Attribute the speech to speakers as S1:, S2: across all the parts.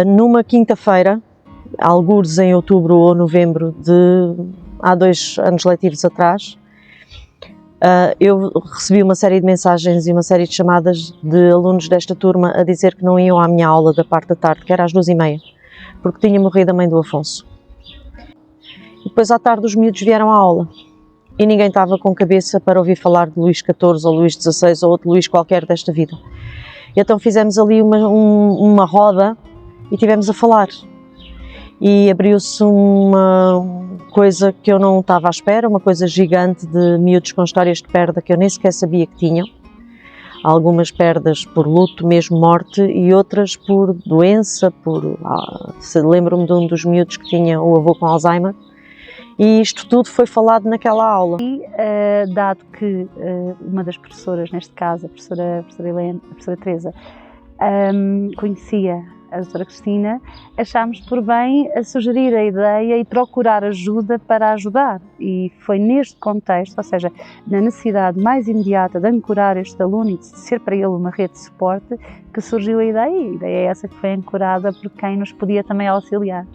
S1: Numa quinta-feira, algures em outubro ou novembro há 2 anos letivos atrás, eu recebi uma série de mensagens e uma série de chamadas de alunos desta turma a dizer que não iam à minha aula da parte da tarde, que era às 2h30, porque tinha morrido a mãe do Afonso. E depois à tarde os miúdos vieram à aula e ninguém estava com cabeça para ouvir falar de Luís XIV ou Luís XVI ou outro Luís qualquer desta vida. E então fizemos ali uma roda e estivemos a falar. E abriu-se uma coisa que eu não estava à espera, uma coisa gigante de miúdos com histórias de perda que eu nem sequer sabia que tinham. Algumas perdas por luto, mesmo morte, e outras por doença, lembro-me de um dos miúdos que tinha o avô com Alzheimer. E isto tudo foi falado naquela aula.
S2: E, dado que uma das professoras, neste caso a professora Helena, a professora Teresa, conhecia a doutora Cristina, achámos por bem a sugerir a ideia e procurar ajuda para ajudar. E foi neste contexto, ou seja, na necessidade mais imediata de ancorar este aluno e de ser para ele uma rede de suporte, que surgiu a ideia, e a ideia é essa que foi ancorada por quem nos podia também auxiliar.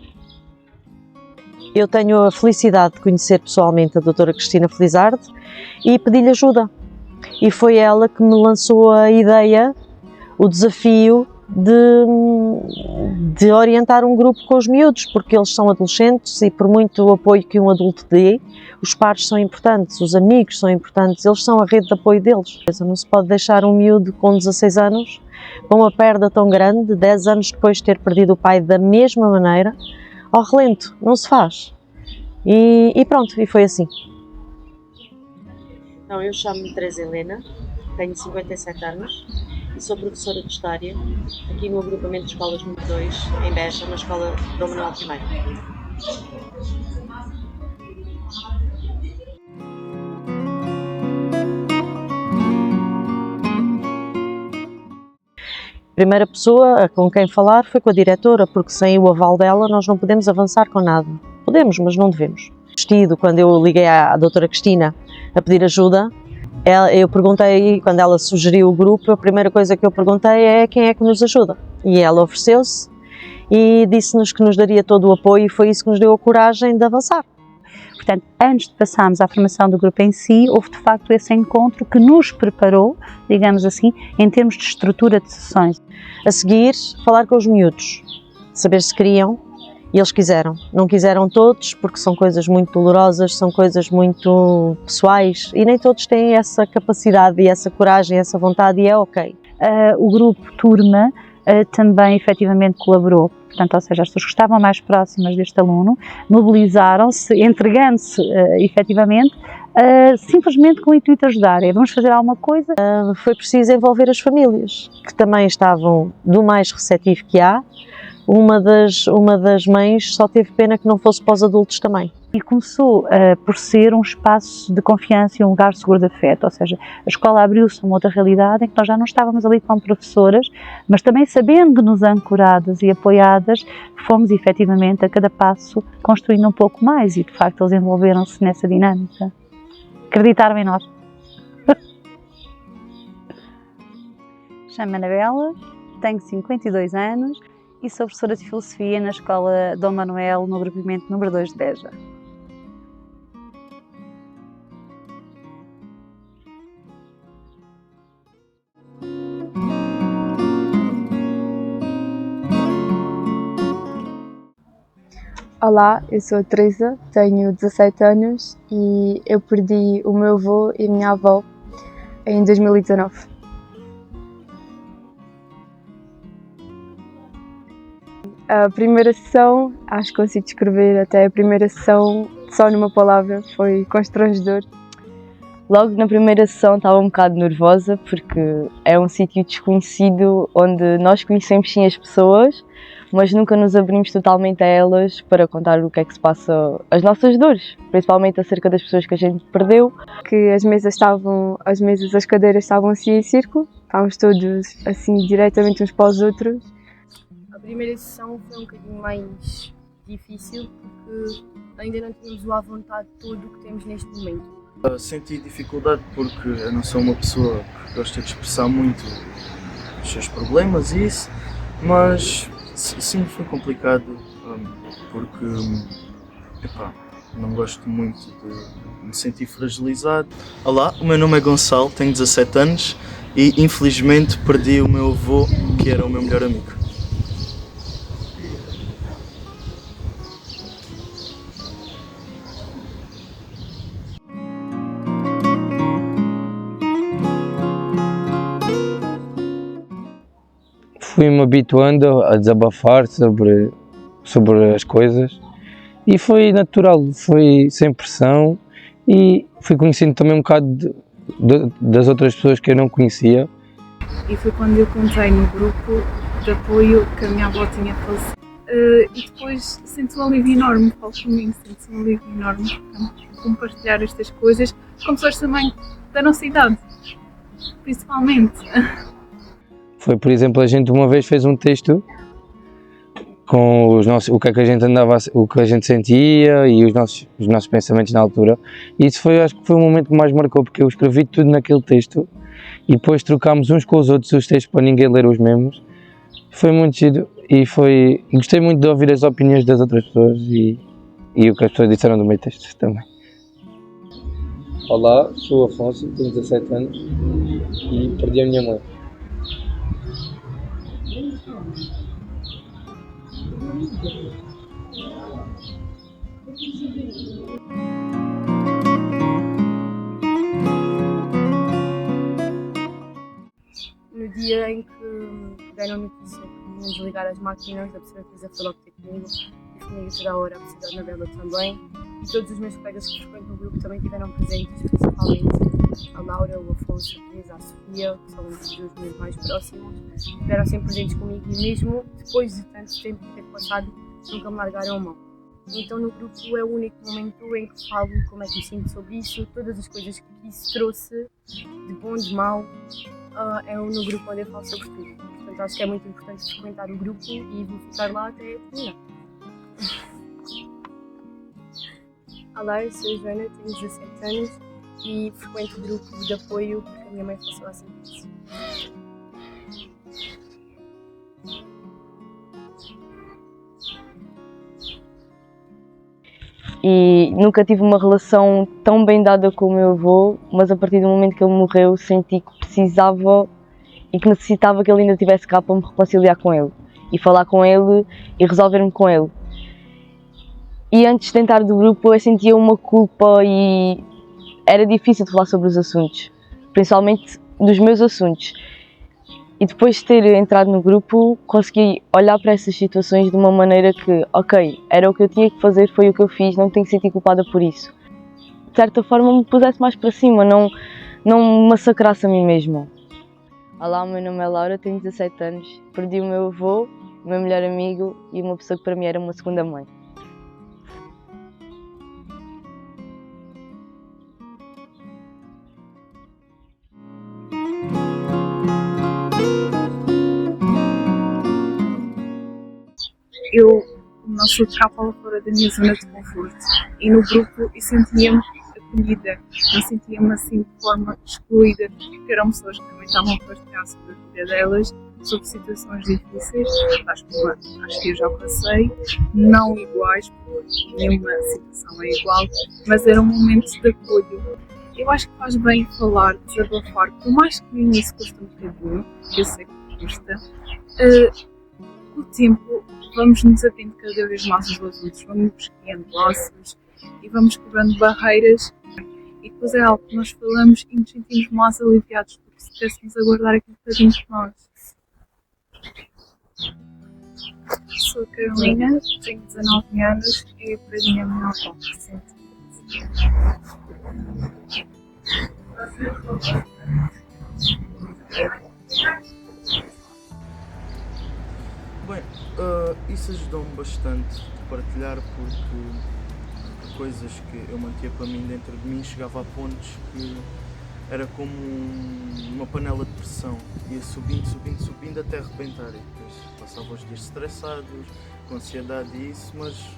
S1: Eu tenho a felicidade de conhecer pessoalmente a doutora Cristina Felizardo e pedi-lhe ajuda. E foi ela que me lançou a ideia, o desafio de orientar um grupo com os miúdos, porque eles são adolescentes e por muito apoio que um adulto dê, os pares são importantes, os amigos são importantes, eles são a rede de apoio deles. Não se pode deixar um miúdo com 16 anos, com uma perda tão grande, 10 anos depois de ter perdido o pai da mesma maneira, ao relento, não se faz. E pronto, e foi assim. Então, eu chamo-me Teresa Helena, tenho 57 anos e sou professora de História aqui no agrupamento de escolas número 2, em Beja, na escola Dom Manuel I. A primeira pessoa com quem falar foi com a diretora, porque sem o aval dela nós não podemos avançar com nada. Podemos, mas não devemos. Quando eu liguei à doutora Cristina a pedir ajuda, eu perguntei, quando ela sugeriu o grupo, a primeira coisa que eu perguntei é quem é que nos ajuda. E ela ofereceu-se e disse-nos que nos daria todo o apoio e foi isso que nos deu a coragem de avançar.
S2: Portanto, antes de passarmos à formação do grupo em si, houve de facto esse encontro que nos preparou, digamos assim, em termos de estrutura de sessões.
S1: A seguir, falar com os miúdos, saber se queriam, e eles quiseram. Não quiseram todos, porque são coisas muito dolorosas, são coisas muito pessoais, e nem todos têm essa capacidade e essa coragem, essa vontade, e é ok.
S2: O grupo Turma também efetivamente colaborou. Portanto, ou seja, as pessoas que estavam mais próximas deste aluno mobilizaram-se, entregando-se efetivamente, simplesmente com o intuito de ajudar. Vamos fazer alguma coisa?
S1: Foi preciso envolver as famílias, que também estavam do mais receptivo que há. Uma das mães só teve pena que não fosse para os adultos também.
S2: E começou por ser um espaço de confiança e um lugar seguro de afeto, ou seja, a escola abriu-se a uma outra realidade em que nós já não estávamos ali como professoras, mas também sabendo-nos ancoradas e apoiadas, fomos efetivamente a cada passo construindo um pouco mais e de facto eles envolveram-se nessa dinâmica. Acreditaram em nós. Chamo-me Anabela, tenho 52 anos e sou professora de Filosofia na Escola Dom Manuel, no agrupamento número 2 de Beja.
S3: Olá, eu sou a Teresa, tenho 17 anos e eu perdi o meu avô e a minha avó em 2019. A primeira sessão, acho que consigo descrever até a primeira sessão só numa palavra, foi constrangedor. Logo na primeira sessão estava um bocado nervosa porque é um sítio desconhecido onde nós conhecemos sim as pessoas, mas nunca nos abrimos totalmente a elas para contar o que é que se passa, as nossas dores, principalmente acerca das pessoas que a gente perdeu. Que as cadeiras estavam assim em círculo, estávamos todos assim diretamente uns para os outros.
S4: A primeira sessão foi um bocadinho mais difícil porque ainda não tínhamos o à vontade todo o que temos neste momento.
S5: Senti dificuldade porque eu não sou uma pessoa que gosta de expressar muito os seus problemas e isso, mas sim foi complicado porque epá, não gosto muito de me sentir fragilizado. Olá, o meu nome é Gonçalo, tenho 17 anos e infelizmente perdi o meu avô, que era o meu melhor amigo.
S6: Fui-me habituando a desabafar sobre as coisas e foi natural, foi sem pressão e fui conhecendo também um bocado das outras pessoas que eu não conhecia.
S7: E foi quando eu contei no grupo de apoio que a minha avó tinha falecido. E depois sinto um alívio enorme, falo por mim, sinto um alívio enorme por compartilhar estas coisas com pessoas também da nossa idade, principalmente.
S6: Foi, por exemplo, a gente uma vez fez um texto com o que é que a gente andava, o que a gente sentia e os nossos pensamentos na altura. E isso foi, acho que foi o momento que mais marcou, porque eu escrevi tudo naquele texto e depois trocámos uns com os outros os textos para ninguém ler os mesmos. Foi muito giro e gostei muito de ouvir as opiniões das outras pessoas e o que as pessoas disseram do meu texto também. Olá, sou o Afonso, tenho 17 anos e perdi a minha mãe.
S4: No dia em que deram a notícia que iam desligar as máquinas, a professora Teresa foi logo ter comigo, e comigo toda a hora, a professora Anabela também, e todos os meus colegas que frequentam o grupo também estiveram presentes, principalmente a Laura, o Afonso, a Teresa, a Sofia, que são os meus mais próximos, estiveram sempre presentes comigo e mesmo depois de tanto tempo ter passado, nunca me largaram a mão. Então no grupo é o único momento em que falo como é que me sinto sobre isso, todas as coisas que isso trouxe, de bom, de mau, é no grupo onde eu falo sobre tudo. Portanto, acho que é muito importante frequentar o grupo e vou ficar lá até terminar. Olá, eu sou a Joana, tenho 17 anos e frequento o grupo de apoio porque a minha mãe faleceu há 5 anos.
S3: E nunca tive uma relação tão bem dada com o meu avô, mas a partir do momento que ele morreu senti que precisava e que necessitava que ele ainda estivesse cá para me reconciliar com ele e falar com ele e resolver-me com ele. E antes de entrar do grupo eu sentia uma culpa e era difícil de falar sobre os assuntos, principalmente dos meus assuntos. E depois de ter entrado no grupo, consegui olhar para essas situações de uma maneira que, ok, era o que eu tinha que fazer, foi o que eu fiz, não tenho que sentir culpada por isso. De certa forma me pusesse mais para cima, não me massacrasse a mim mesma. Olá, o meu nome é Laura, tenho 17 anos, perdi o meu avô, o meu melhor amigo e uma pessoa que para mim era uma segunda mãe.
S7: Eu não sou de cá para fora da minha zona de conforto e no grupo eu sentia-me acolhida, não sentia-me assim de forma excluída, porque eram pessoas que também estavam a partilhar sobre a vida delas, sobre situações difíceis, acho que eu já passei, não iguais, porque nenhuma situação é igual, mas era um momento de apoio. Eu acho que faz bem falar, desabafar, por mais que no início custa um bocadinho, eu sei que custa, com o tempo vamos nos atendo cada vez mais uns aos outros, vamos criando laços e vamos quebrando barreiras e depois é algo que nós falamos e nos sentimos mais aliviados do que se estivéssemos a guardar aquilo que temos de nós. Sou a Carolina, tenho 19 anos e perdi a minha avó recentemente.
S5: Bem, isso ajudou-me bastante a partilhar porque coisas que eu mantinha para mim dentro de mim chegava a pontos que era como uma panela de pressão, ia subindo até arrebentar e depois passava os dias estressados, com ansiedade e isso, mas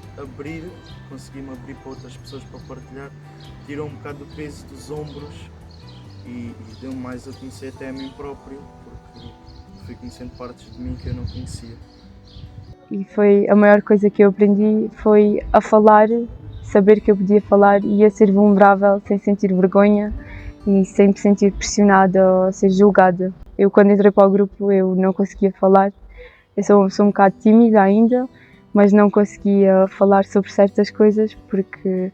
S5: consegui-me abrir para outras pessoas para partilhar, tirou um bocado do peso dos ombros e deu-me mais a conhecer até a mim próprio, porque fui conhecendo partes de mim que eu não conhecia.
S3: E foi a maior coisa que eu aprendi foi a falar, saber que eu podia falar e a ser vulnerável sem sentir vergonha e sem me sentir pressionada ou ser julgada. Eu quando entrei para o grupo eu não conseguia falar, eu sou um bocado tímida ainda, mas não conseguia falar sobre certas coisas porque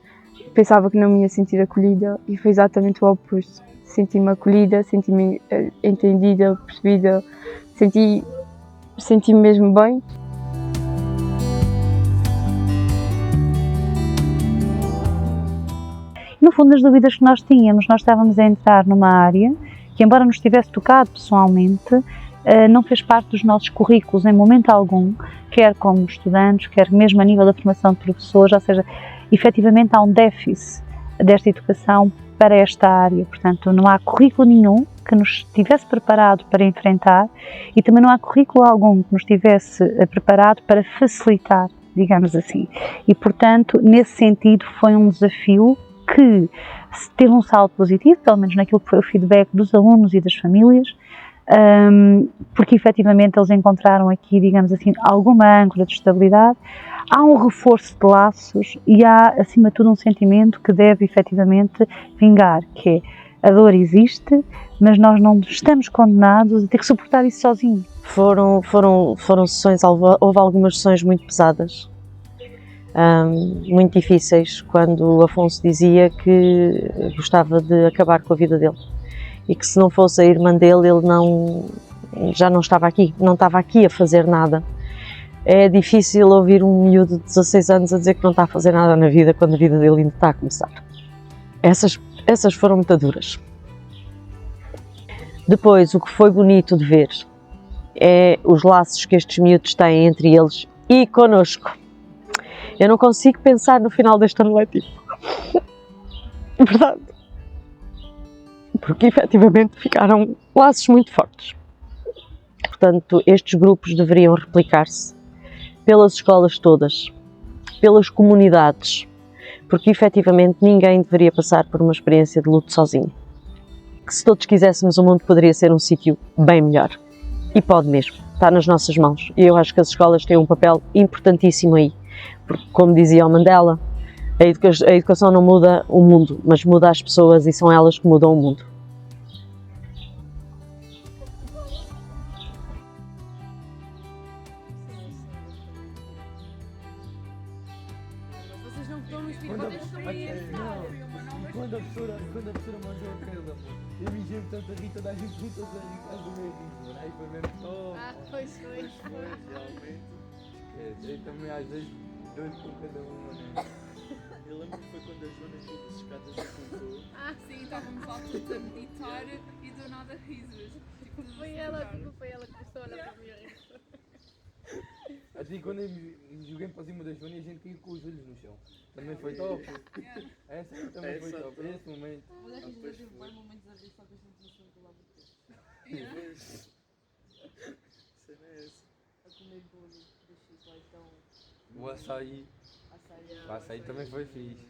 S3: pensava que não me ia sentir acolhida e foi exatamente o oposto. Senti-me acolhida, senti-me entendida, percebida, senti-me mesmo bem.
S2: No fundo, as dúvidas que nós tínhamos, nós estávamos a entrar numa área que, embora nos tivesse tocado pessoalmente, não fez parte dos nossos currículos em momento algum, quer como estudantes, quer mesmo a nível da formação de professores, ou seja, efetivamente há um déficit desta educação para esta área, portanto não há currículo nenhum que nos tivesse preparado para enfrentar e também não há currículo algum que nos tivesse preparado para facilitar, digamos assim, e portanto nesse sentido foi um desafio que teve um saldo positivo, pelo menos naquilo que foi o feedback dos alunos e das famílias, porque efetivamente eles encontraram aqui, digamos assim, alguma âncora de estabilidade, há um reforço de laços e há, acima de tudo, um sentimento que deve efetivamente vingar, que é a dor existe, mas nós não estamos condenados a ter que suportar isso sozinhos.
S1: Foram sessões, houve algumas sessões muito pesadas, muito difíceis, quando o Afonso dizia que gostava de acabar com a vida dele e que se não fosse a irmã dele, ele já não estava aqui a fazer nada. É difícil ouvir um miúdo de 16 anos a dizer que não está a fazer nada na vida quando a vida dele ainda está a começar. Essas foram muito duras. Depois, o que foi bonito de ver é os laços que estes miúdos têm entre eles e connosco. Eu não consigo pensar no final deste ano letivo. Verdade. Porque efetivamente ficaram laços muito fortes. Portanto, estes grupos deveriam replicar-se pelas escolas todas, pelas comunidades, porque efetivamente ninguém deveria passar por uma experiência de luto sozinho. Que se todos quiséssemos, o mundo poderia ser um sítio bem melhor. E pode mesmo, está nas nossas mãos. E eu acho que as escolas têm um papel importantíssimo aí. Porque, como dizia o Mandela, a educação não muda o mundo, mas muda as pessoas e são elas que mudam o mundo.
S4: Vocês não estão no espírito, vocês estão
S6: Quando a professora mandou aquela, eu me sempre tanto a rir, toda a gente muito a rir, quase do meio disso, aí foi mesmo top.
S4: Pois foi.
S5: Realmente.
S6: Eu também às vezes doido com cada uma, né?
S5: Eu lembro que foi quando a Joana caiu das escadas e contou.
S7: Sim, estávamos lá todos a meditar e do nada risos.
S4: Foi ela que começou a olhar para mim.
S6: Assim, quando eu me joguei para cima da Joana, a gente caiu com os olhos no chão. Também foi top. Essa também foi top. Esse momento.
S4: Mas é que já tive bem momentos a ver, só que a gente não soube do lado do
S5: Cena é essa.
S4: a comer bolo do X lá, então
S6: O açaí. O açaí também foi fixe.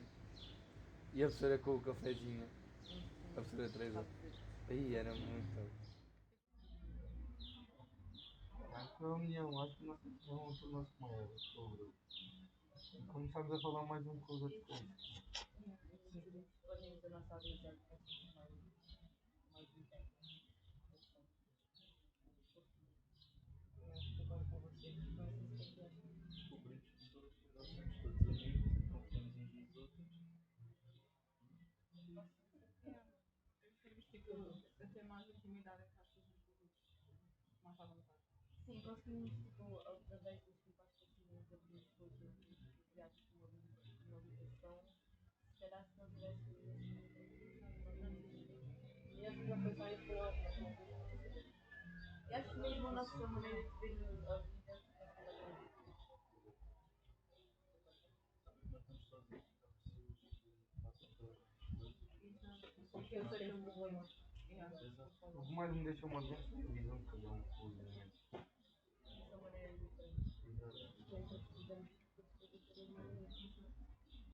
S6: E a professora com o cafezinho. A professora Teresa. Aí era muito top. A união, acho que nós tornou-se maior com o grupo. Começámos a falar mais um com os outros coisas.
S7: Até mais intimidade que acho que mais à vontade.
S4: sim, conseguimos, através dos feedbacks que tivemos abrir coisas criadas por uma habitação, se calhar se não tivesse e acho que não foi só isso, foi ótimo. E acho que mesmo a nossa maneira de ver a vida porque eu sei que eu vou.
S6: O que mais me deixou uma vez foi a visão de cada um com os elementos.